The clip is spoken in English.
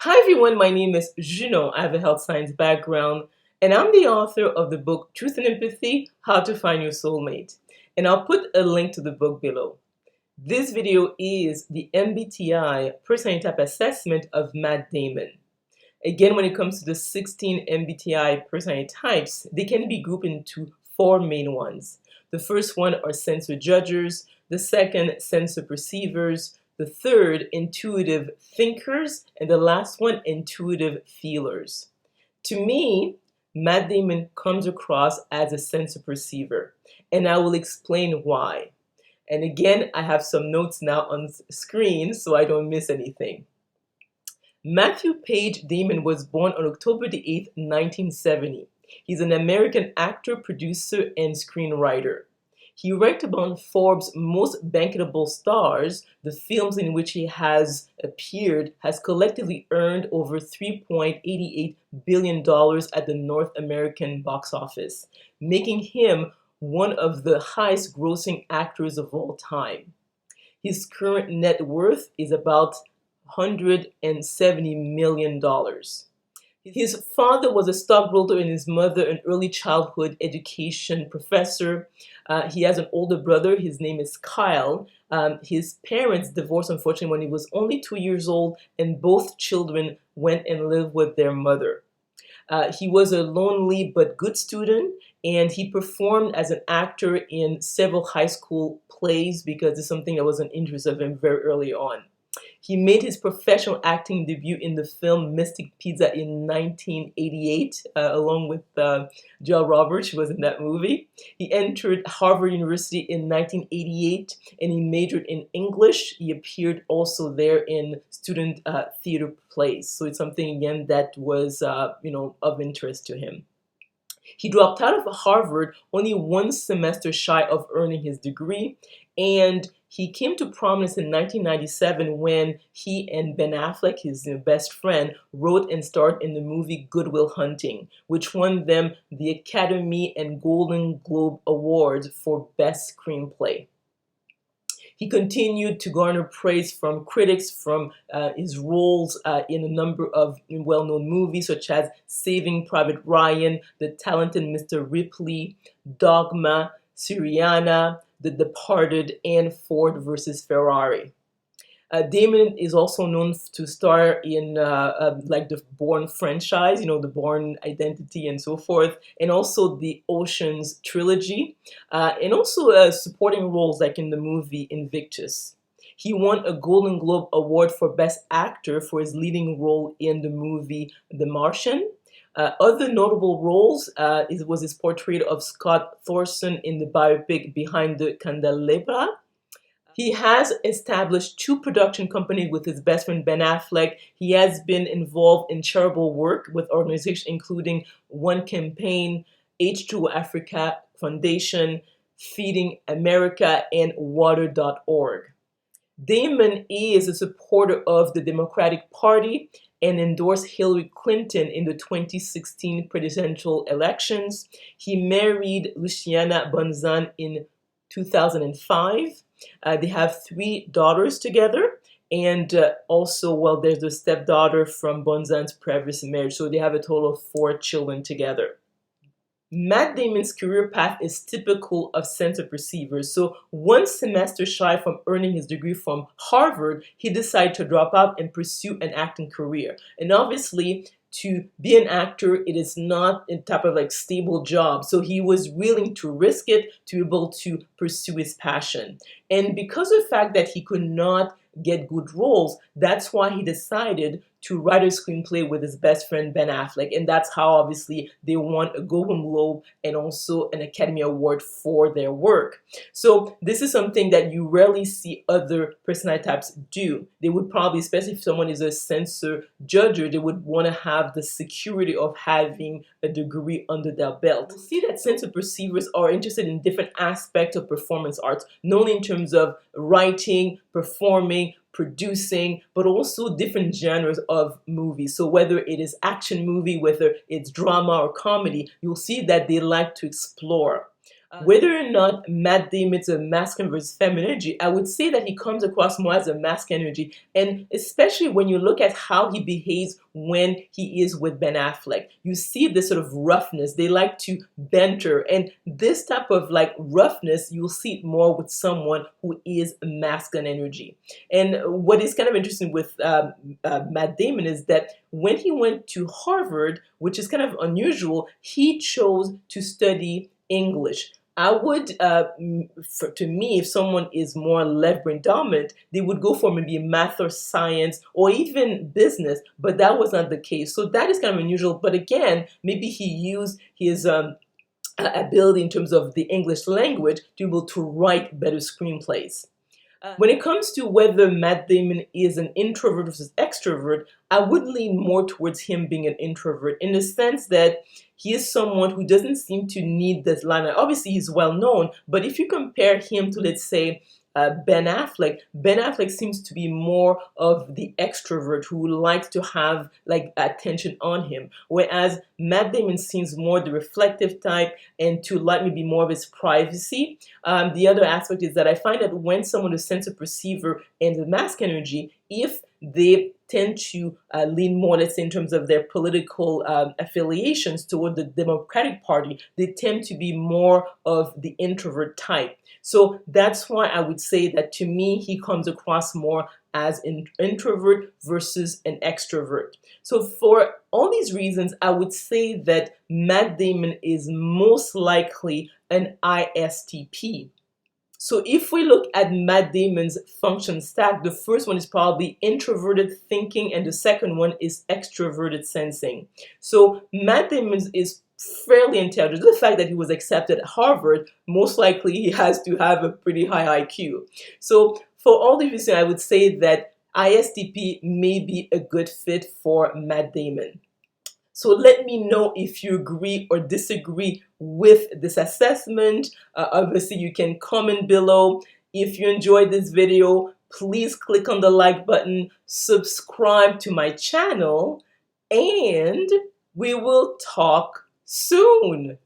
Hi everyone, my name is Junon. I have a health science background and I'm the author of the book Truth and Empathy, How to Find Your Soulmate. And I'll put a link to the book below. This video is the MBTI personality type assessment of Matt Damon. Again, when it comes to the 16 MBTI personality types, they can be grouped into four main ones. The first one are sensor judgers, the second sensor perceivers, the third intuitive thinkers, and the last one intuitive feelers. To me, Matt Damon comes across as a sensor perceiver, and I will explain why. And again, I have some notes now on screen so I don't miss anything. Matthew Page Damon was born on October the 8th, 1970. He's an American actor, producer, and screenwriter. He ranked among Forbes' most bankable stars. The films in which he has appeared has collectively earned over $3.88 billion at the North American box office, making him one of the highest grossing actors of all time. His current net worth is about $170 million. His father was a stockbroker and his mother an early childhood education professor. He has an older brother. His name is Kyle. His parents divorced, unfortunately, when he was only 2 years old, and both children went and lived with their mother. He was a lonely but good student, and he performed as an actor in several high school plays because it's something that was an interest of him very early on. He made his professional acting debut in the film Mystic Pizza in 1988, along with Jill Roberts, who was in that movie. He entered Harvard University in 1988, and he majored in English. He appeared also there in student theater plays. So it's something, again, that was, of interest to him. He dropped out of Harvard only one semester shy of earning his degree, and he came to prominence in 1997 when he and Ben Affleck, his best friend, wrote and starred in the movie Good Will Hunting, which won them the Academy and Golden Globe Awards for Best Screenplay. He continued to garner praise from critics from his roles in a number of well-known movies such as Saving Private Ryan, The Talented Mr. Ripley, Dogma, Syriana, The Departed, and Ford versus Ferrari. Damon is also known to star in like the Bourne franchise, the Bourne Identity and so forth, and also the Ocean's trilogy, and also supporting roles like in the movie Invictus. He won a Golden Globe Award for Best Actor for his leading role in the movie The Martian. Other notable roles was his portrait of Scott Thorson in the biopic Behind the Candelabra. He has established two production companies with his best friend Ben Affleck. He has been involved in charitable work with organizations including One Campaign, H2O Africa Foundation, Feeding America, and Water.org. Damon is a supporter of the Democratic Party and endorsed Hillary Clinton in the 2016 presidential elections. He married Luciana Bonzan in 2005. They have 3 daughters together, and also, there's a stepdaughter from Bonzan's previous marriage, so they have a total of 4 children together. Matt Damon's career path is typical of sensor perceivers. So one semester shy from earning his degree from Harvard, he decided to drop out and pursue an acting career. And obviously, to be an actor, it is not a type of stable job. So he was willing to risk it to be able to pursue his passion. And because of the fact that he could not get good roles, that's why he decided to write a screenplay with his best friend Ben Affleck, and that's how obviously they won a Golden Globe and also an Academy Award for their work. So this is something that you rarely see other personality types do. They would probably, especially if someone is a sensor judger, they would want to have the security of having a degree under their belt. We see that sensor perceivers are interested in different aspects of performance arts, not only in terms of writing, performing, producing, but also different genres of movies. So whether it is action movie, whether it's drama or comedy, you'll see that they like to explore. Whether or not Matt Damon is a masculine versus feminine energy, I would say that he comes across more as a masculine energy, and especially when you look at how he behaves when he is with Ben Affleck, you see this sort of roughness. They like to banter, and this type of like roughness, you'll see it more with someone who is a masculine energy. And what is kind of interesting with Matt Damon is that when he went to Harvard, which is kind of unusual, he chose to study English. I would, to me, if someone is more left brain dominant, they would go for maybe math or science or even business, but that was not the case. So that is kind of unusual. But again, maybe he used his ability in terms of the English language to be able to write better screenplays. When it comes to whether Matt Damon is an introvert versus extrovert, I would lean more towards him being an introvert in the sense that he is someone who doesn't seem to need this limelight. Obviously, he's well known, but if you compare him to, let's say, Ben Affleck seems to be more of the extrovert who likes to have like attention on him, whereas Matt Damon seems more the reflective type and to let me be more of his privacy. The other aspect is that I find that when someone is sense of perceiver and the mask energy, if they tend to lean more, let's say, in terms of their political affiliations toward the Democratic Party, they tend to be more of the introvert type. So that's why I would say that to me, he comes across more as an introvert versus an extrovert. So for all these reasons, I would say that Matt Damon is most likely an ISTP. So if we look at Matt Damon's function stack, the first one is probably introverted thinking and the second one is extroverted sensing. So Matt Damon is fairly intelligent. The fact that he was accepted at Harvard, most likely he has to have a pretty high IQ. So for all these reasons, I would say that ISTP may be a good fit for Matt Damon. So let me know if you agree or disagree with this assessment. Obviously, you can comment below. If you enjoyed this video, please click on the like button, subscribe to my channel, and we will talk soon.